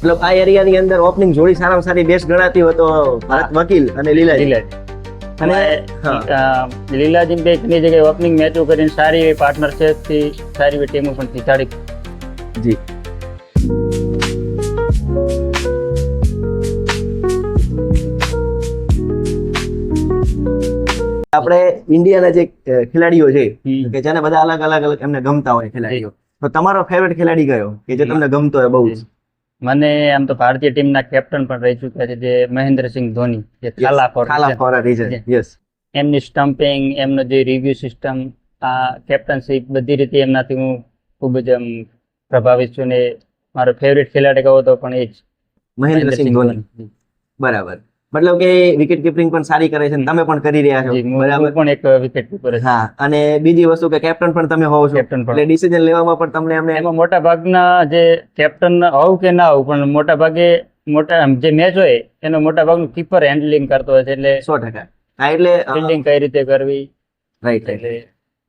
મતલબ આ એરિયાની અંદર ઓપનિંગ જોડી સારામાં સારી બેસ્ટ ગણાતી હોય તો ભારત વકીલ અને લીલાજી. અને લીલાજી બે ઘણી જગ્યાએ ઓપનિંગ મેચો કરીને સારી એવી પાર્ટનરશિપથી સારી એવી ટીમો પણ જીતાડી. જી આપણે ઇન્ડિયાના જે ખેલાડીઓ છે કે જેને બધા અલગ અલગ એમને ગમતા હોય ખેલાડીઓ, તો તમારો ફેવરેટ ખેલાડી કયો કે જે તમને ગમતો હોય બહુ જ? મને આમ તો ભારતીય ટીમના કેપ્ટન પણ રહી ચૂક્યા છે જે મહેન્દ્રસિંહ ધોની, જે Thala for a reason. Yes, એમની સ્ટમ્પિંગ, એમનો જે રિવ્યુ સિસ્ટમ, આ કેપ્ટનશીપ, બધી રીતે એમનાથી હું ખૂબ જ પ્રભાવિત છું ને મારો ફેવરેટ ખેલાડી કહો તો પણ એ જ મહેન્દ્રસિંહ ધોની. બરાબર, મતલબ કે વિકેટ કીપિંગ પણ સારી કરે છે, તમે પણ કરી રહ્યા છો. બરાબર, પણ એક વિકેટ કીપર. હા, અને બીજી વસ્તુ કે કેપ્ટન પણ તમે હોવ છો, એટલે ડિસિઝન લેવામાં પણ તમને એમને એમાં મોટા ભાગના જે કેપ્ટન હોવ કે ના હોવ, પણ મોટા ભાગે જે મેચ હોય એનો મોટા ભાગનું કીપર હેન્ડલિંગ કરતો હોય છે. એટલે 100%. હા, એટલે ફિલ્ડિંગ કઈ રીતે કરવી. રાઈટ. એટલે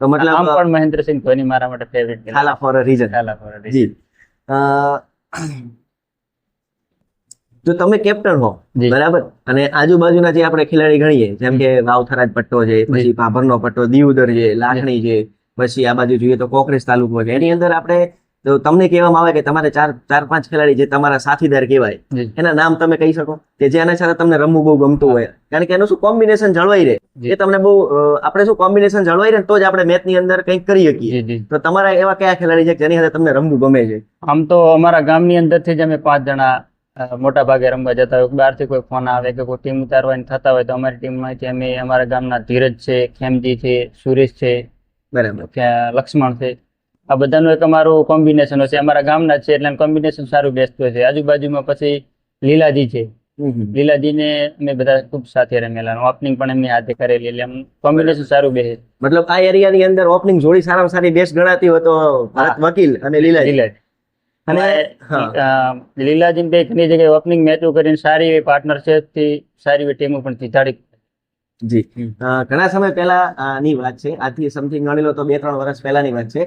તો મતલબ આમ પણ મહેન્દ્રસિંહ ધોની મારા માટે ફેવરેટ છે. Thala for a reason. Thala for a reason. જી. જો તમે કેપ્ટન હો, જી. બરાબર, અને આજુબાજુના જે આપણે ખેલાડી ગણીએ જેમ કે વાવથરાજ પટ્ટો છે, પછી ભાભરનો પટ્ટો, દીવદર છે, લાખણી છે, પછી આ બાજુ જોઈએ તો કોકરેજ તાલુકો છે, એની અંદર આપણે તો તમને કહેવામાં આવે કે તમારે ચાર પાંચ ખેલાડી જે તમારા સાથીદાર કહેવાય, એના નામ તમે કહી શકો કે જેના સાથે તમને રમવું બહુ ગમતું હોય, કારણ કે એનું શું કોમ્બિનેશન જળવાઈ રહે, એ તમને બહુ આપણે શું કોમ્બિનેશન જળવાઈ રહે તો જ આપણે મેચની અંદર કંઈક કરી શકીએ. તો તમારા એવા કયા ખેલાડી છે જેની સાથે તમને રમવું ગમે છે? આમ તો અમારા ગામની અંદરથી જ અમે 5 જણા મોટા ભાગે રમવા જતા હોય. બહારથી કોઈ ફોન આવે કે કોઈ ટીમ ઉતારવાની થતા હોય તો અમારી ટીમમાંથી અમે અમારા ગામના ધીરજ છે, ખેમજી છે, સુરેશ છે, બરાબર, લક્ષ્મણ છે, આ બધાનું એક અમારું કોમ્બિનેશન હોય છે. અમારા ગામના છે એટલે કોમ્બિનેશન સારું બેસતું હોય છે. આજુબાજુમાં પછી લીલાજી છે, લીલાજીને અમે બધા ખૂબ સાથે રમેલા, ઓપનિંગ પણ એમની હાથે કરેલી, એટલે આમ કોમ્બિનેશન સારું બેસે. મતલબ આ એરિયાની અંદર ઓપનિંગ જોડી સારામાં સારી બેસ્ટ ગણાતી હોય તો ભારત વકીલ અને લીલાજી. અને લીલાજી બે ઘણી જગ્યાએ ઓપનિંગ મેચો કરીને સારી એવી પાર્ટનરશિપથી સારી એવી ટીમો પણ જીતાડી. જી, ઘણા સમય પહેલા ની વાત છે, આજથી સમથિંગ ગણી લો તો 2-3 વર્ષ પહેલાની વાત છે,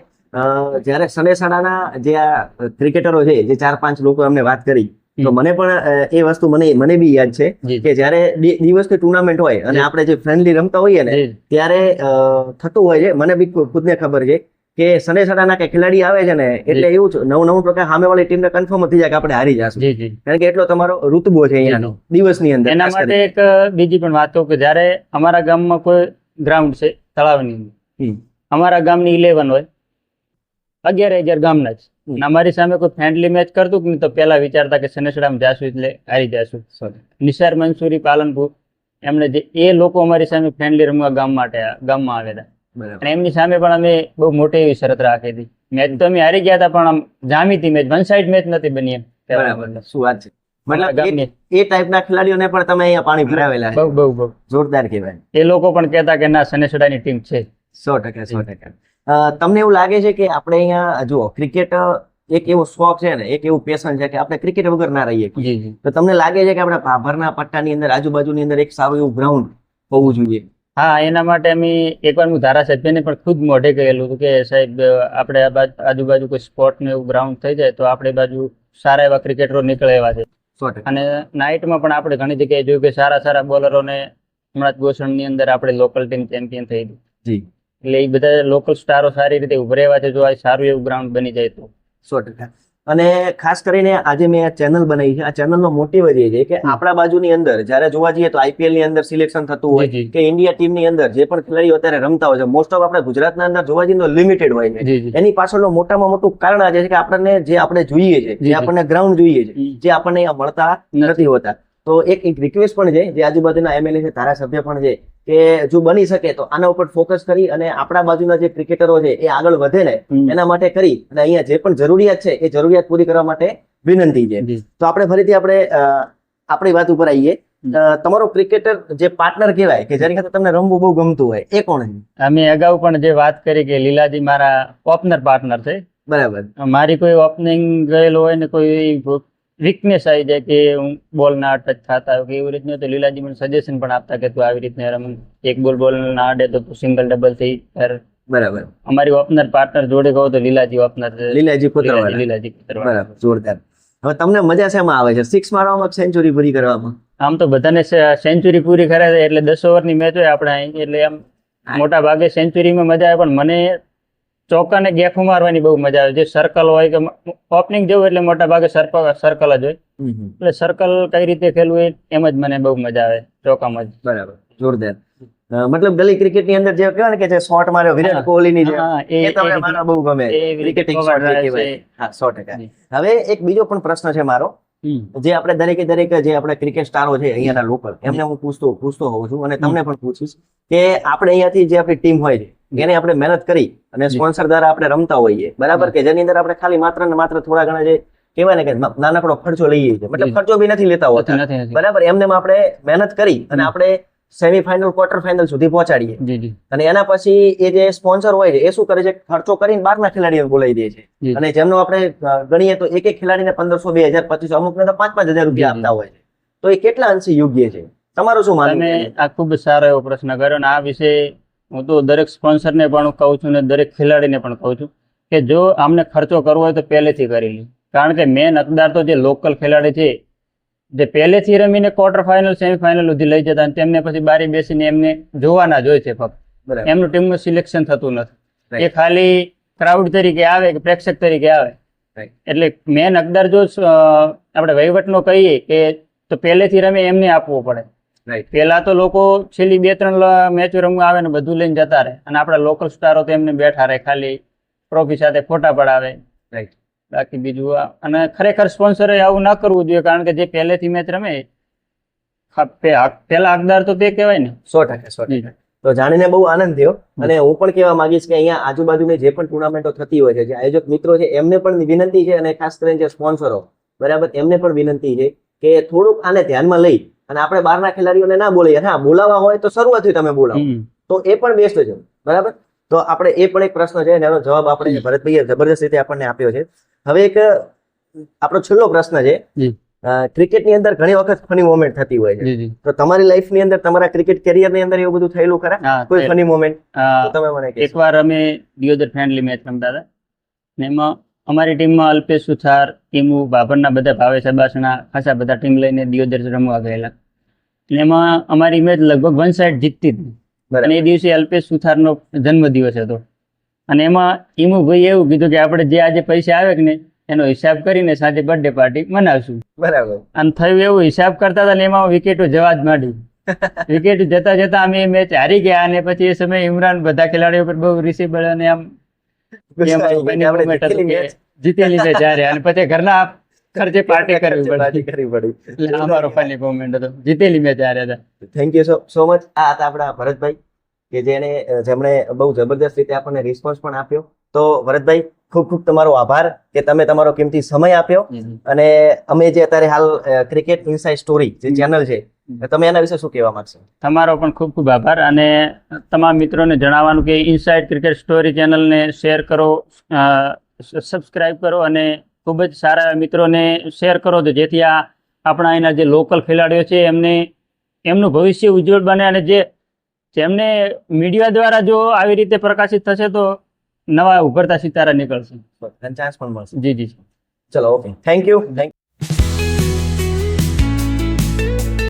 જ્યારે સનેસાડાના જે આ ક્રિકેટરો છે, જે 4-5 લોકો અમને વાત કરી, તો મને પણ એ વસ્તુ મને બી યાદ છે કે જ્યારે દિવસની ટુર્નામેન્ટ હોય અને આપણે જે ફ્રેન્ડલી રમતા હોઈએ ને ત્યારે થતું હોય છે, મને બી ખુદને ખબર છે કે સનેસાડાના કે ખેલાડી આવે છે ને એટલે એવું છે નવું પ્રકાર સામેવાળી ટીમને કન્ફર્મ થઈ જાય કે આપણે હારી જશું, કારણ કે એટલો તમારો રૂતબો છે અહીંયાનો દિવસની અંદર. એના માટે એક બીજી પણ વાત કહું કે જ્યારે અમારા ગામમાં કોઈ ગ્રાઉન્ડ છે તળાવની અંદર, અમારા ગામની 11 હોય, 11 ગામના જ, અમારી સામે કોઈ ફ્રેન્ડલી મેચ કરતું કે નહીં તો પેલા વિચારતા કે સનેસાડામાં જાશું એટલે હારી જાશું. નિસાર મંસૂરી પાલનપુર, એમણે જે એ લોકો અમારી સામે ફ્રેન્ડલી રમવા ગામમાં આવ્યા હતા, અને એમની સામે પણ અમે બહુ મોટી એવી શરત રાખી હતી. મેચ તો અમે હારી ગયા હતા પણ આમ જામી હતી મેચ, વન સાઇડ મેચ નથી બની એમ. બરાબર, શું વાત છે. મતલબ એ ટાઈપના ખેલાડીઓને પણ તમે અહીંયા પાણી ભરાવેલા છે. બહુ જોરદાર કહેવાય. એ લોકો પણ કહેતા કે ના સનેસાડાની ટીમ છે. 100%. તમને એવું લાગે છે કે આપણે અહીંયા જુઓ ક્રિકેટ એક એવો શોખ છે ને, એક એવું પેશન છે કે આપણે ક્રિકેટ વગર ના રહીએ, તો તમને લાગે છે કે આપણે ભાભરના પટ્ટાની અંદર આજુબાજુની અંદર એક સારું એવું ગ્રાઉન્ડ હોવું જોઈએ? હા, એના માટે અમે એકવાર હું ધારાસભ્યને પણ ખુદ મોઢે કહેલું હતું કે સાહેબ આપણે આજુબાજુ કોઈ સ્પોર્ટનું એવું ગ્રાઉન્ડ થઈ જાય તો આપણે બાજુ સારા એવા ક્રિકેટરો નીકળે એવા છે. અને નાઇટમાં પણ આપણે ઘણી જગ્યાએ જોયું કે સારા બોલરોને હમણાં જ ગોસણની અંદર આપણે લોકલ ટીમ ચેમ્પિયન થઈ હતી. એટલે એ બધા લોકલ સ્ટારો સારી રીતે ઉભરેવા છે, જો આ સારું એવું ગ્રાઉન્ડ બની જાય તો. 100%. અને ખાસ કરીને આજે મેં આ ચેનલ બનાવી છે, આ ચેનલનો મોટિવ જ એ છે કે આપણા બાજુની અંદર જ્યારે જોવા જઈએ તો IPL ની અંદર સિલેક્શન થતું હોય કે ઇન્ડિયા ટીમની અંદર જે પણ ખેલાડીઓ અત્યારે રમતા હોય છે, મોસ્ટ ઓફ આપણે ગુજરાતના અંદર જોવા જઈએ તો લિમિટેડ હોય છે. એની પાછળનું મોટામાં મોટું કારણ આ છે કે આપણને જે આપણે જોઈએ છે, જે આપણને ગ્રાઉન્ડ જોઈએ છે, જે આપણને અહીંયા મળતા નથી હોતા. તો એક રિક્વેસ્ટ પણ છે જે આજુબાજુના MLA છે, ધારાસભ્ય પણ છે, કે જો બની શકે તો આના ઉપર ફોકસ કરી અને આપણા બાજુના જે ક્રિકેટરો છે એ આગળ વધે ને એના માટે કરી અને અહીંયા જે પણ જરૂરિયાત છે એ જરૂરિયાત પૂરી કરવા માટે વિનંતી છે. તો આપણે ફરીથી આપણી વાત ઉપર આવીએ. તમારો ક્રિકેટર જે પાર્ટનર કહેવાય કે જેની સાથે તમને રમવું બહુ ગમતું હોય એ કોણ છે? અમે અગાઉ પણ જે વાત કરી કે લીલાજી મારા ઓપનર પાર્ટનર છે. બરાબર. મારી કોઈ ઓપનિંગ ગયેલો હોય ને કોઈ વીકનેસ આવી જાય કે હું બોલ ના ટચ થતા હોય કે એવી રીતનું, તો લીલાજી મને સજેશન પણ આપતા કે તું આવી રીતને રમ, એક બોલ ના અડે તો સિંગલ ડબલ થઈ. બરાબર. અમારી ઓપનર પાર્ટનર જોડે કહો તો લીલાજી ઓપનર, લીલાજી પુત્રવાળા. લીલાજી પુત્રવાળા. બરાબર, જોરદાર. હવે તમને મજા શેમાં આવે છે, સિક્સ મારવામાં સેન્ચુરી પૂરી કરવામાં? આમ તો બધાને સેન્ચુરી પૂરી કરે છે એટલે 10 ઓવરની મેચ હોય આપણે અહીં, એટલે આમ મોટા ભાગે સેન્ચુરીમાં મજા આવે, પણ મને ચોક્કાને ગેફું મારવાની બહુ મજા આવે. જે સર્કલ હોય કે ઓપનિંગ જવું એટલે મોટા ભાગે સર્કલ જ હોય, એટલે સર્કલ કઈ રીતે ખેલવું એમ જ મને બહુ મજા આવે ચોક્કામાં જ. બરાબર, જોરદાર. મતલબ ગલી ક્રિકેટ ની અંદર જે કહેવાય ને કે જે શોટ માર્યો વિરાટ કોહલી ની જે, હા, એ તમને મારા બહુ ગમે, ક્રિકેટિંગ શોટ જે કહેવાય. હા, 100%. હવે એક બીજો પણ પ્રશ્ન છે મારો, જે આપણે દરેક જે આપણે ક્રિકેટ સ્ટારો છે અહીંયાના લોકલ, એમને હું પૂછતો હોઉં છું અને તમને પણ પૂછીશ કે આપણે અહીંયાથી જે આપણી ટીમ હોય છે એને આપણે મહેનત કરી અને સ્પોન્સર દ્વારા આપણે રમતા હોઈએ, બરાબર, કે જેની અંદર આપણે ખાલી માત્ર ને માત્ર થોડા ઘણા જે કહેવાય ને કે નાનકડો ખર્ચો લઈએ છીએ, મતલબ ખર્ચો બી નથી લેતા હોતા, બરાબર, એમને આપણે મહેનત કરી અને આપણે સેમીફાઇનલ ક્વાર્ટર ફાઇનલ સુધી પહોંચાડીએ, અને એના પછી એ જે સ્પોન્સર હોય છે એ શું કરે છે, ખર્ચો કરીને બહારના ખેલાડીઓને બોલાવી દે છે, અને જેમનો આપણે ગણીએ તો એક ખેલાડીને 1500, 2000, 2500, અમુકને તો 5,000 રૂપિયા આપતા હોય છે. તો એ કેટલા અંશે યોગ્ય છે, તમારું શું માનવું છે? આ ખૂબ સારો એવો પ્રશ્ન કર્યો, અને આ વિશે હું તો દરેક સ્પોન્સરને પણ કહું છું ને દરેક ખેલાડીને પણ કહું છું કે જો આમને ખર્ચો કરવો હોય તો પહેલેથી કરી લે, કારણ કે મેન હકદાર તો જે લોકલ ખેલાડી છે, જે પહેલેથી રમીને ક્વાર્ટર ફાઇનલ સેમીફાઇનલ સુધી લઈ જતા, તેમને પછી બારી બેસીને એમને જોવાના જ હોય છે ફક્ત, એમનું ટીમનું સિલેક્શન થતું નથી, એ ખાલી ક્રાઉડ તરીકે આવે કે પ્રેક્ષક તરીકે આવે. એટલે મેન હકદાર જો આપણે વહીવટનો કહીએ કે તો પહેલેથી રમે એમને આપવો પડે. પેલા તો લોકો છેલ્લી 2-3 મેચો રમવા આવે ને બધું લઈને જતા રહે, અને આપણા લોકલ સ્ટારો તો એમને બેઠા રહે, ખાલી ટ્રોફી સાથે ફોટા પડાવે, બાકી બીજું. અને ખરેખર સ્પોન્સરે આવું ના કરવું જોઈએ, કારણ કે જે પહેલેથી મેચ રમે પેલા હકદાર તો તે કહેવાય ને. 100%. તો જાણીને બહુ આનંદ થયો, અને હું પણ કહેવા માંગીશ કે અહીંયા આજુબાજુની જે પણ ટુર્નામેન્ટો થતી હોય છે, જે આયોજક મિત્રો છે એમને પણ વિનંતી છે, અને ખાસ કરીને જે સ્પોન્સરો, બરાબર, એમને પણ વિનંતી છે કે થોડુંક આને ધ્યાનમાં લઈ અને આપણે બહારના ખેલાડીઓને ના બોલીએ. હા, બોલાવવા હોય તો શરૂઆતથી તમે બોલાવો તો એ પણ બેસ્ટ છે, બરાબર. તો આપણે એ પણ એક પ્રશ્ન છે, એનો જવાબ આપણે ભરતભાઈએ જબરદસ્ત રીતે આપણને આપ્યો છે. હવે એક આપણો છેલ્લો પ્રશ્ન છે. ક્રિકેટની અંદર ઘણી વખત ફની મોમેન્ટ થતી હોય છે, તો તમારી લાઈફ ની અંદર, તમારા ક્રિકેટ કેરિયર ની અંદર એવું બધું થયેલું ખરા, કોઈ ફની મોમેન્ટ? તમે મને કહો. એકવાર અમે દિયોદર ફ્રેન્ડલી મેચ રમતા હતા, ને એમાં અમારી ટીમમાં અલ્પેશ સુથાર, ટીમુ બાબરના બધા, ભાવેશ અબાસણા, ખાસા બધા ટીમ લઈને દિયોદર રમવા ગયેલા, અને એમાં અમારી મેચ લગભગ 1 સાઈડ જીતતી હતી, અને એ દિવસે અલ્પેશ સુથારનો જન્મદિવસ હતો, અને એમાં ઈમુભાઈ એવું કીધું કે આપણે જે આજે પૈસા આવે કે ને એનો હિસાબ કરીને સાંજે બર્થડે પાર્ટી મનાવશું. બરાબર. અને થયું એવું, હિસાબ કરતા હતા ને એમાં વિકેટો જવા જ માંડી. વિકેટ જતા અમે મેચ હારી ગયા, અને પછી એ સમયે ઇમરાન બધા ખેલાડીઓ પર બહુ રિસીબલ અને આમ જીતેલી મેચ હારે, અને પછી ઘરના ખર્ચે પાર્ટી કરવી પડી. અમારો ફની મોમેન્ટ હતો, જીતેલી મેચ હારે હતા. Thank you so much. આ હતા આપણા ભરતભાઈ, કે જેમણે બહુ જબરદસ્ત રીતે આપણને રિસ્પોન્સ પણ આપ્યો. તો ભરતભાઈ, ખૂબ ખૂબ તમારો આભાર કે તમે તમારો કિંમતી સમય આપ્યો, અને અમે જે અત્યારે હાલ ક્રિકેટ ઇનસાઇડ સ્ટોરી જે ચેનલ છે, તમે એના વિશે શું કહેવા માંગશો? તમારો પણ ખૂબ ખૂબ આભાર, અને તમામ મિત્રોને જણાવવાનું કે ઇનસાઇડ ક્રિકેટ સ્ટોરી ચેનલને શેર કરો, સબસ્ક્રાઇબ કરો, અને ખૂબ જ સારા મિત્રોને શેર કરો, તો જેથી આ આપણા અહીંના જે લોકલ ખેલાડીઓ છે એમનું ભવિષ્ય ઉજ્જવળ બને, અને જેમને મીડિયા દ્વારા જો આવી રીતે પ્રકાશિત થશે તો નવા ઉભરતા સિતારા નીકળશે, ચાન્સ પણ મળશે. જી. ચલો, ઓકે, થેન્ક યુ.